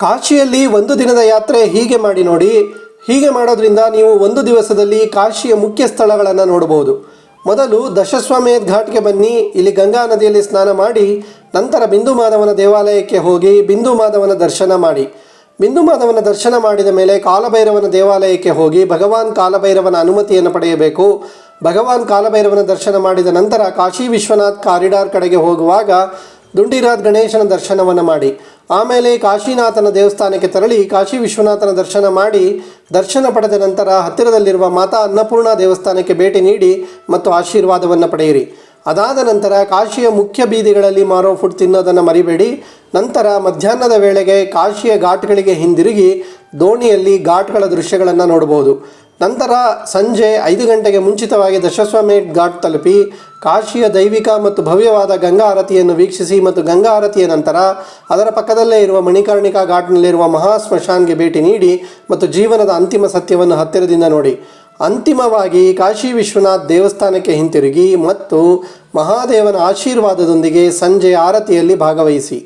ಕಾಶಿಯಲ್ಲಿ ಒಂದು ದಿನದ ಯಾತ್ರೆ ಹೀಗೆ ಮಾಡಿ ನೋಡಿ. ಹೀಗೆ ಮಾಡೋದ್ರಿಂದ ನೀವು ಒಂದು ದಿವಸದಲ್ಲಿ ಕಾಶಿಯ ಮುಖ್ಯ ಸ್ಥಳಗಳನ್ನು ನೋಡಬಹುದು. ಮೊದಲು ದಶಶ್ವಮೇಧ್ ಘಾಟ್ಗೆ ಬನ್ನಿ. ಇಲ್ಲಿ ಗಂಗಾ ನದಿಯಲ್ಲಿ ಸ್ನಾನ ಮಾಡಿ ನಂತರ ಬಿಂದು ಮಾಧವನ ದೇವಾಲಯಕ್ಕೆ ಹೋಗಿ ಬಿಂದು ಮಾಧವನ ದರ್ಶನ ಮಾಡಿ. ಬಿಂದು ಮಾಧವನ ದರ್ಶನ ಮಾಡಿದ ಮೇಲೆ ಕಾಲಭೈರವನ ದೇವಾಲಯಕ್ಕೆ ಹೋಗಿ ಭಗವಾನ್ ಕಾಲಭೈರವನ ಅನುಮತಿಯನ್ನು ಪಡೆಯಬೇಕು. ಭಗವಾನ್ ಕಾಲಭೈರವನ ದರ್ಶನ ಮಾಡಿದ ನಂತರ ಕಾಶಿ ವಿಶ್ವನಾಥ್ ಕಾರಿಡಾರ್ ಕಡೆಗೆ ಹೋಗುವಾಗ ದುಂಡಿರಾಜ್ ಗಣೇಶನ ದರ್ಶನವನ್ನು ಮಾಡಿ. ಆಮೇಲೆ ಕಾಶಿನಾಥನ ದೇವಸ್ಥಾನಕ್ಕೆ ತೆರಳಿ ಕಾಶಿ ವಿಶ್ವನಾಥನ ದರ್ಶನ ಮಾಡಿ ದರ್ಶನ ಪಡೆದ ನಂತರ ಹತ್ತಿರದಲ್ಲಿರುವ ಮಾತಾ ಅನ್ನಪೂರ್ಣ ದೇವಸ್ಥಾನಕ್ಕೆ ಭೇಟಿ ನೀಡಿ ಮತ್ತು ಆಶೀರ್ವಾದವನ್ನು ಪಡೆಯಿರಿ. ಅದಾದ ನಂತರ ಕಾಶಿಯ ಮುಖ್ಯ ಬೀದಿಗಳಲ್ಲಿ ಮಾರೋ ಫುಡ್ ತಿನ್ನೋದನ್ನು ಮರಿಬೇಡಿ. ನಂತರ ಮಧ್ಯಾಹ್ನದ ವೇಳೆಗೆ ಕಾಶಿಯ ಘಾಟ್ಗಳಿಗೆ ಹಿಂದಿರುಗಿ ದೋಣಿಯಲ್ಲಿ ಘಾಟ್ಗಳ ದೃಶ್ಯಗಳನ್ನು ನೋಡಬಹುದು. ನಂತರ ಸಂಜೆ 5 ಗಂಟೆಗೆ ಮುಂಚಿತವಾಗಿ ದಶಶ್ವಮೇಧ್ ಘಾಟ್ ತಲುಪಿ ಕಾಶಿಯ ದೈವಿಕ ಮತ್ತು ಭವ್ಯವಾದ ಗಂಗಾ ಆರತಿಯನ್ನು ವೀಕ್ಷಿಸಿ ಮತ್ತು ಗಂಗಾ ಆರತಿಯ ನಂತರ ಅದರ ಪಕ್ಕದಲ್ಲೇ ಇರುವ ಮಣಿಕರ್ಣಿಕಾ ಘಾಟ್ನಲ್ಲಿರುವ ಮಹಾ ಸ್ಮಶಾನ್ಗೆ ಭೇಟಿ ನೀಡಿ ಮತ್ತು ಜೀವನದ ಅಂತಿಮ ಸತ್ಯವನ್ನು ಹತ್ತಿರದಿಂದ ನೋಡಿ. ಅಂತಿಮವಾಗಿ ಕಾಶಿ ವಿಶ್ವನಾಥ್ ದೇವಸ್ಥಾನಕ್ಕೆ ಹಿಂತಿರುಗಿ ಮತ್ತು ಮಹಾದೇವನ ಆಶೀರ್ವಾದದೊಂದಿಗೆ ಸಂಜೆ ಆರತಿಯಲ್ಲಿ ಭಾಗವಹಿಸಿ.